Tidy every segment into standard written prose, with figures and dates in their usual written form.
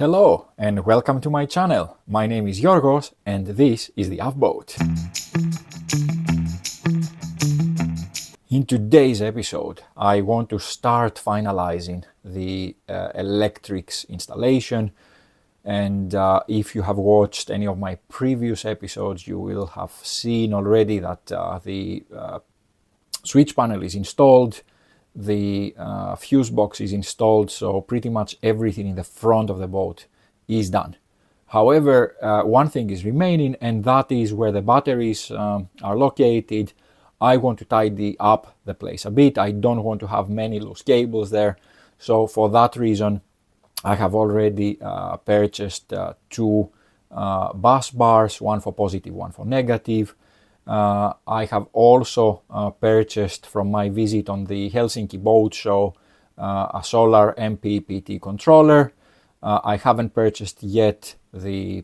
Hello and welcome to my channel. My name is Yorgos and this is the Ove Boat. In today's episode, I want to start finalizing the electrics installation. And if you have watched any of my previous episodes, you will have seen already that the switch panel is installed, the fuse box is installed, so pretty much everything in the front of the boat is done. However, one thing is remaining, and that is where the batteries are located. I want to tidy up the place a bit. I don't want to have many loose cables there. So for that reason, I have already purchased two Busbars, one for positive, one for negative. I have also purchased from my visit on the Helsinki boat show a solar MPPT controller. I haven't purchased yet the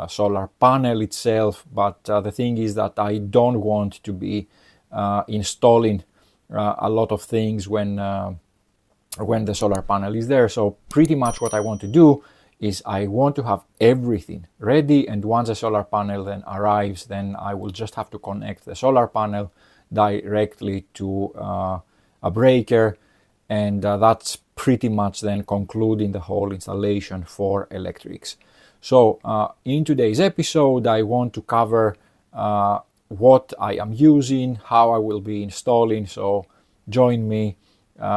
solar panel itself, but the thing is that I don't want to be installing a lot of things when the solar panel is there. So pretty much what I want to do is I want to have everything ready, and once the solar panel then arrives, then I will just have to connect the solar panel directly to a breaker, and that's pretty much then concluding the whole installation for electrics. So in today's episode, I want to cover what I am using, how I will be installing, so join me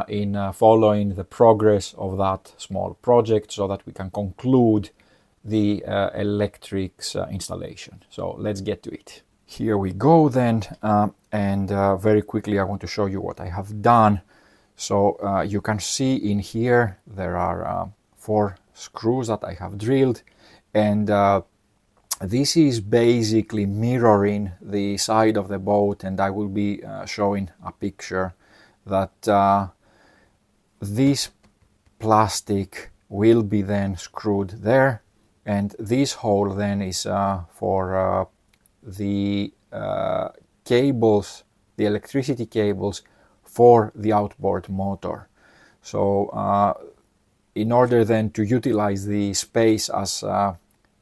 in following the progress of that small project so that we can conclude the electrics installation. So let's get to it. Here we go then, and very quickly I want to show you what I have done. So you can see in here there are 4 screws that I have drilled, and this is basically mirroring the side of the boat, and I will be showing a picture that this plastic will be then screwed there, and this hole then is for the cables, the electricity cables for the outboard motor. So in order then to utilize the space as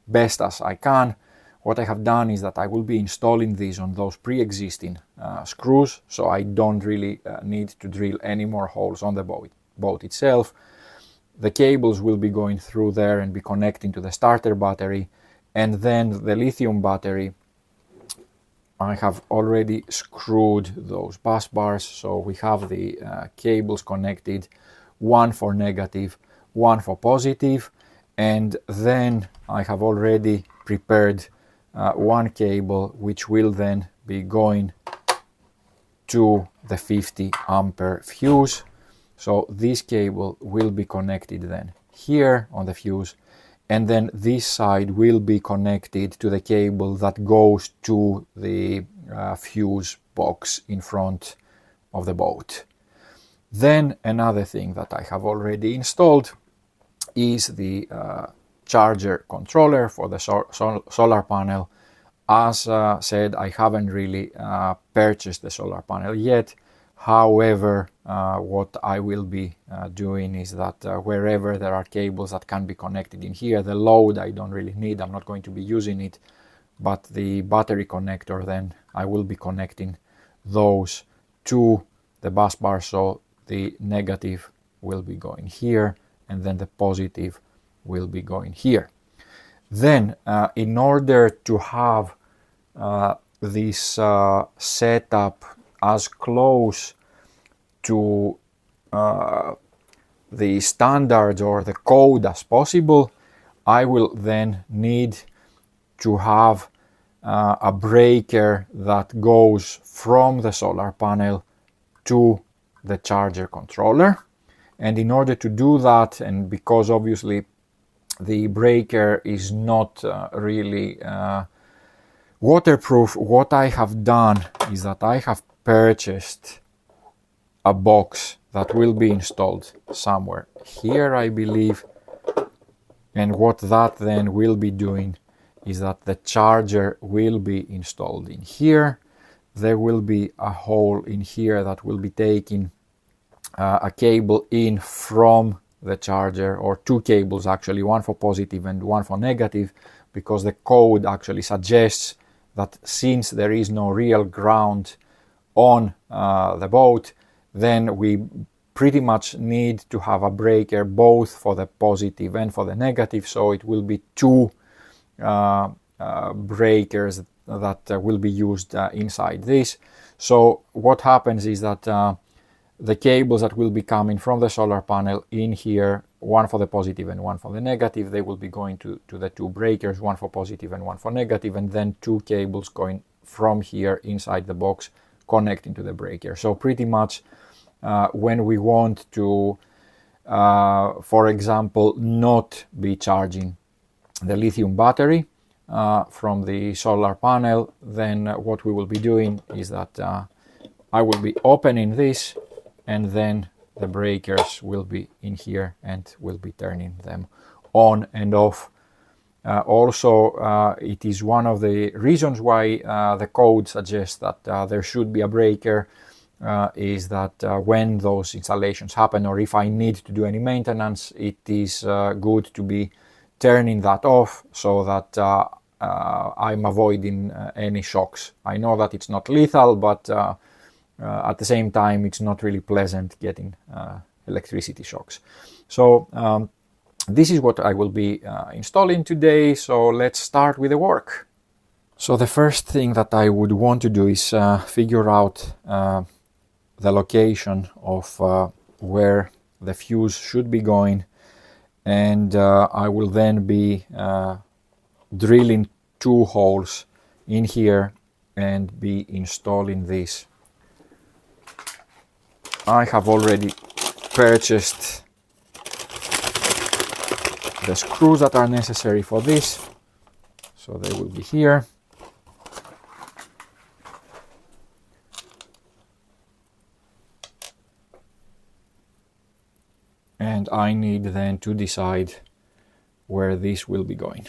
best as I can, what I have done is that I will be installing these on those pre-existing screws, so I don't really need to drill any more holes on the boat itself. The cables will be going through there and be connecting to the starter battery, and then the lithium battery, I have already screwed those bus bars, so we have the cables connected, one for negative, one for positive, and then I have already prepared one cable which will then be going to the 50 ampere fuse. So this cable will be connected then here on the fuse, and then this side will be connected to the cable that goes to the fuse box in front of the boat. Then another thing that I have already installed is the charger controller for the solar panel. As said, I haven't really purchased the solar panel yet. However, what I will be doing is that wherever there are cables that can be connected in here, the load I don't really need, I'm not going to be using it, but the battery connector, then I will be connecting those to the bus bar, so the negative will be going here and then the positive will be going here. Then in order to have this setup as close to the standards or the code as possible, I will then need to have a breaker that goes from the solar panel to the charger controller. And in order to do that, and because obviously the breaker is not really waterproof, what I have done is that I have purchased a box that will be installed somewhere here, I believe. And what that then will be doing is that the charger will be installed in here. There will be a hole in here that will be taking a cable in from the charger, or two cables actually, one for positive and one for negative, because the code actually suggests that since there is no real ground on the boat, then we pretty much need to have a breaker both for the positive and for the negative, so it will be two breakers that will be used inside this. So what happens is that the cables that will be coming from the solar panel in here, one for the positive and one for the negative, they will be going to the two breakers, one for positive and one for negative, and then two cables going from here inside the box connecting to the breaker. So pretty much when we want to, for example, not be charging the lithium battery from the solar panel, then what we will be doing is that I will be opening this, and then the breakers will be in here and will be turning them on and off. Also, it is one of the reasons why the code suggests that there should be a breaker, is that when those installations happen, or if I need to do any maintenance, it is good to be turning that off so that I'm avoiding any shocks. I know that it's not lethal, but at the same time it's not really pleasant getting electricity shocks. So this is what I will be installing today, so let's start with the work. So the first thing that I would want to do is figure out the location of where the fuse should be going, and I will then be drilling two holes in here and be installing this. I have already purchased the screws that are necessary for this, so they will be here. And I need then to decide where this will be going.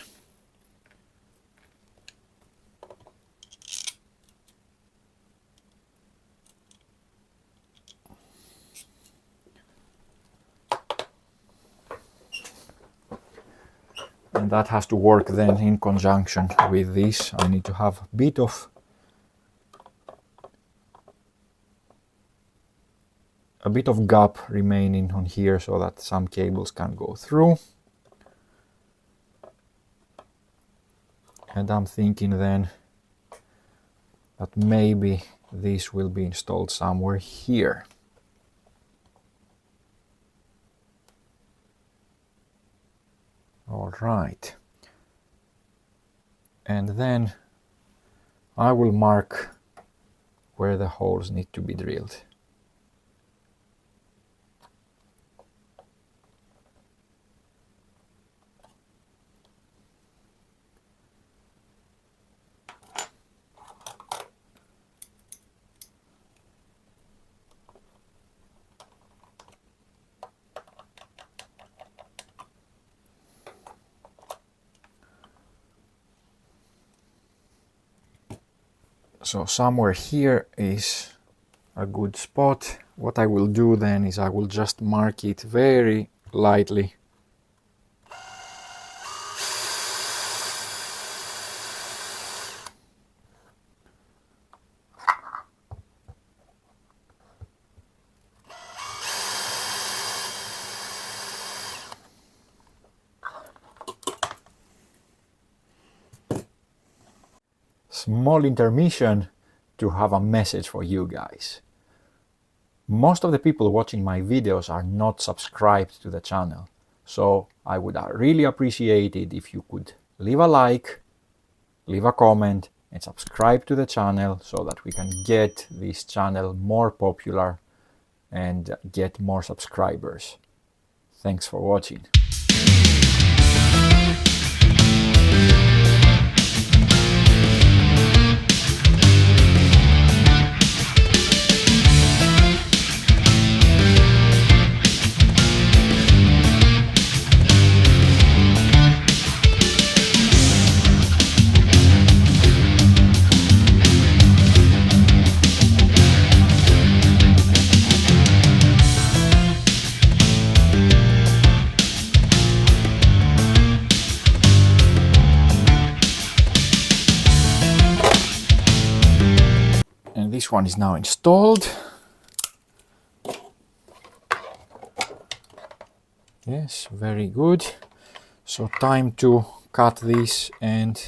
And that has to work then in conjunction with this. I need to have a bit of gap remaining on here so that some cables can go through. And I'm thinking then that maybe this will be installed somewhere here. All right. And then I will mark where the holes need to be drilled. So somewhere here is a good spot. What I will do then is I will just mark it very lightly. Small intermission to have a message for you guys. Most of the people watching my videos are not subscribed to the channel, so I would really appreciate it if you could leave a like, leave a comment, and subscribe to the channel so that we can get this channel more popular and get more subscribers. Thanks for watching. This one is now installed. Yes, very good. So time to cut this and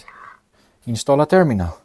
install a terminal.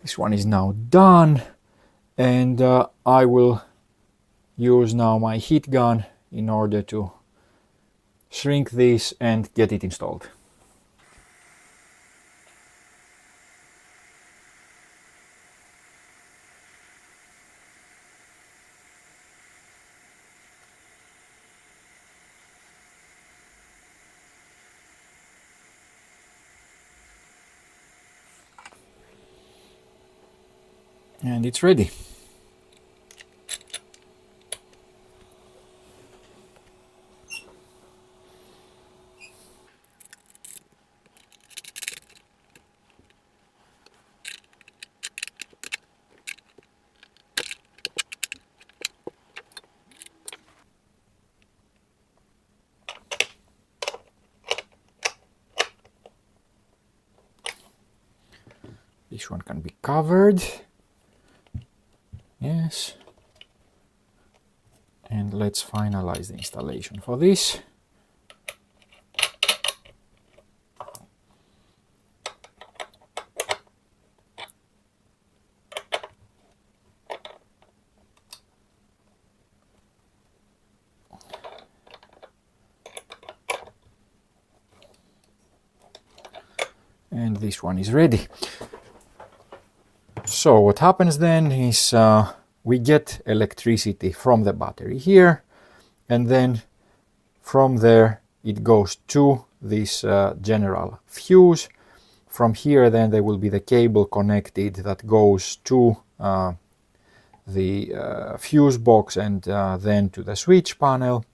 This one is now done, and I will use now my heat gun in order to shrink this and get it installed. And it's ready. This one can be covered. Yes. And let's finalize the installation for this. And this one is ready. So what happens then is we get electricity from the battery here, and then from there it goes to this general fuse. From here then there will be the cable connected that goes to the fuse box and then to the switch panel.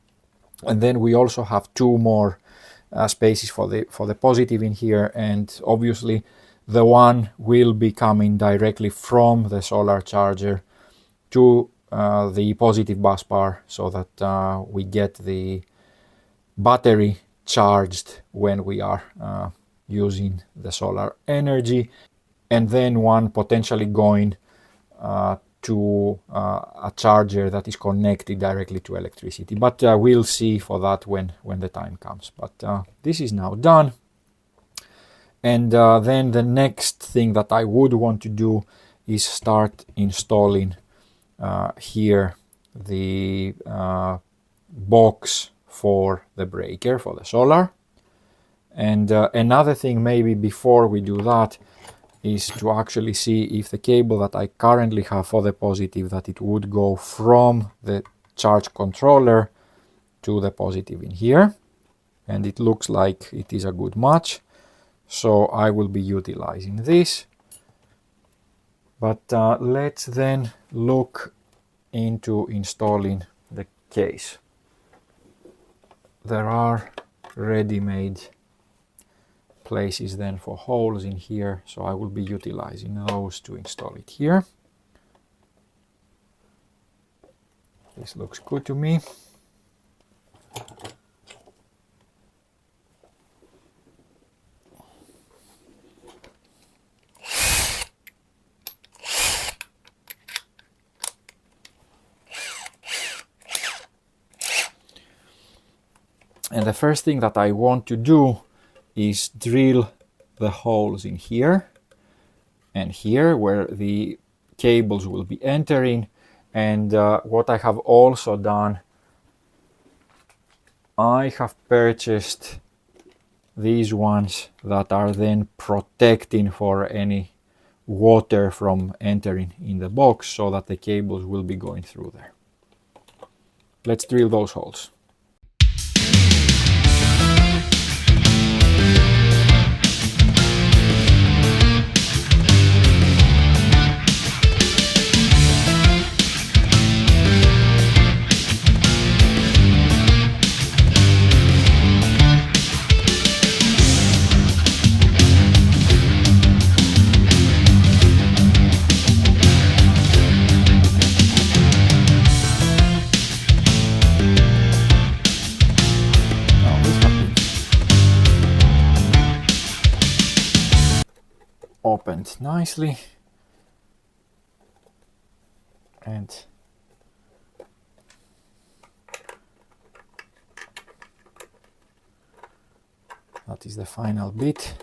And then we also have two more spaces for the positive in here, and obviously the one will be coming directly from the solar charger to the positive bus bar, so that we get the battery charged when we are using the solar energy, and then one potentially going to a charger that is connected directly to electricity. But we'll see for that when the time comes. But this is now done. And then the next thing that I would want to do is start installing here the box for the breaker for the solar. And another thing maybe before we do that is to actually see if the cable that I currently have for the positive, that it would go from the charge controller to the positive in here. And it looks like it is a good match. So I will be utilizing this. But let's then look into installing the case. There are ready-made places then for holes in here, so I will be utilizing those to install it here. This looks good to me. And the first thing that I want to do is drill the holes in here and here where the cables will be entering. And what I have also done, I have purchased these ones that are then protecting for any water from entering in the box, so that the cables will be going through there. Let's drill those holes. Opened nicely, and that is the final bit.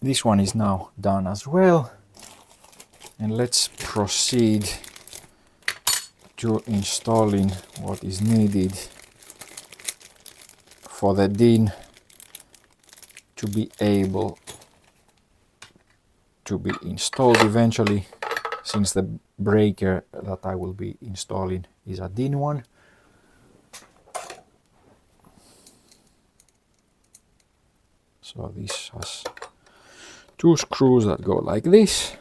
This one is now done as well, and let's proceed to installing what is needed for the din to be able to be installed eventually, since the breaker that I will be installing is a din one. So this has two screws that go like this,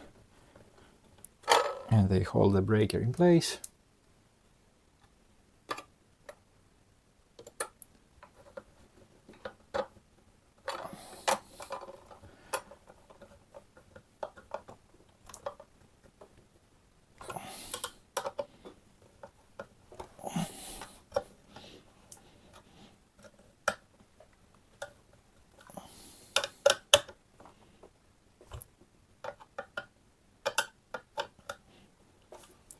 and they hold the breaker in place.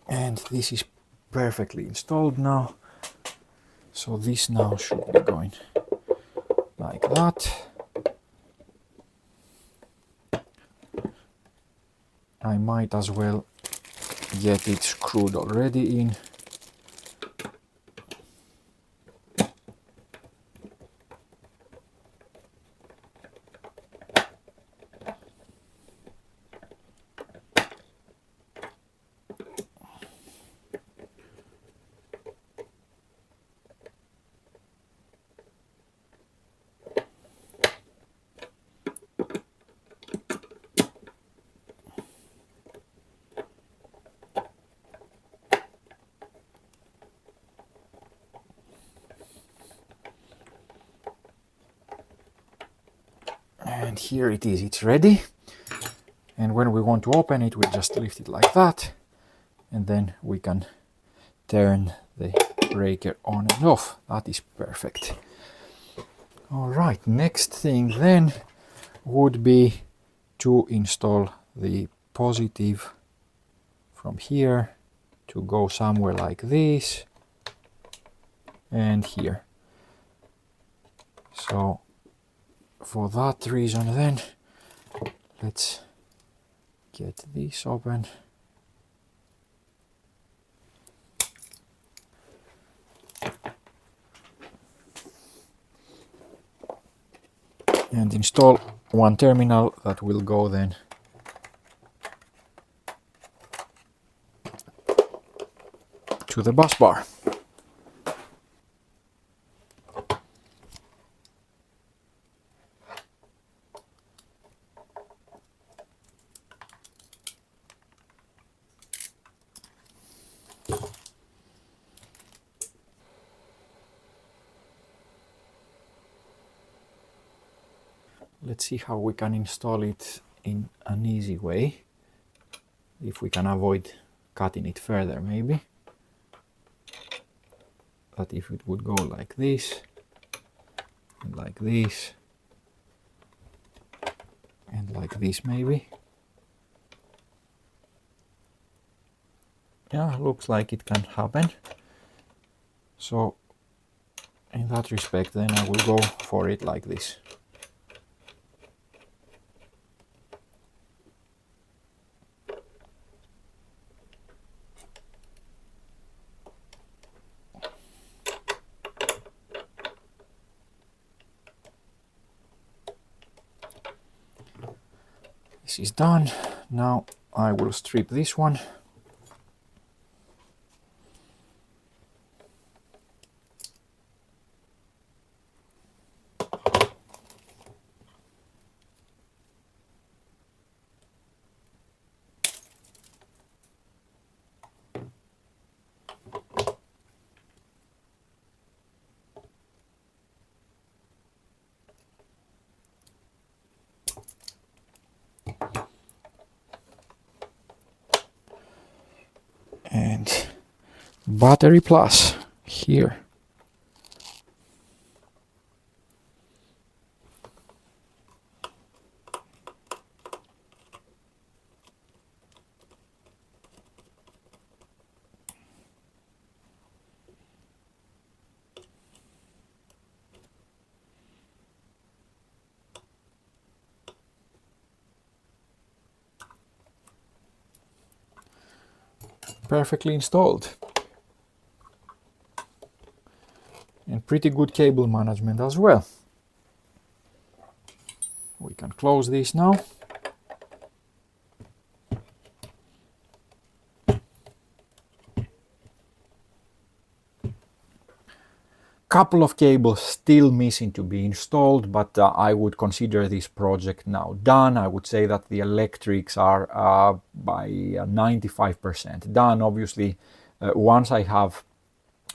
And this is perfectly installed now. So this now should be going like that. I might as well get it screwed already in. And here it is, it's ready. And when we want to open it, we just lift it like that, and then we can turn the breaker on and off. That is perfect. All right, next thing then would be to install the positive from here to go somewhere like this and here. So for that reason then, let's get this open. And install one terminal that will go then to the bus bar. Let's see how we can install it in an easy way, if we can avoid cutting it further maybe. But if it would go like this, and like this, and like this maybe. Yeah, looks like it can happen. So in that respect then I will go for it like this. This is done. Now I will strip this one. And battery plus here. Perfectly installed. And pretty good cable management as well. We can close this now. Couple of cables still missing to be installed, but I would consider this project now done. I would say that the electrics are by 95% done. Obviously, once I have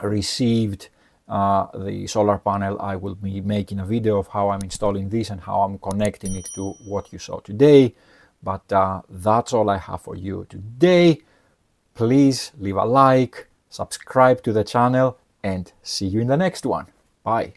received the solar panel, I will be making a video of how I'm installing this and how I'm connecting it to what you saw today. But that's all I have for you today. Please leave a like, subscribe to the channel, and see you in the next one. Bye.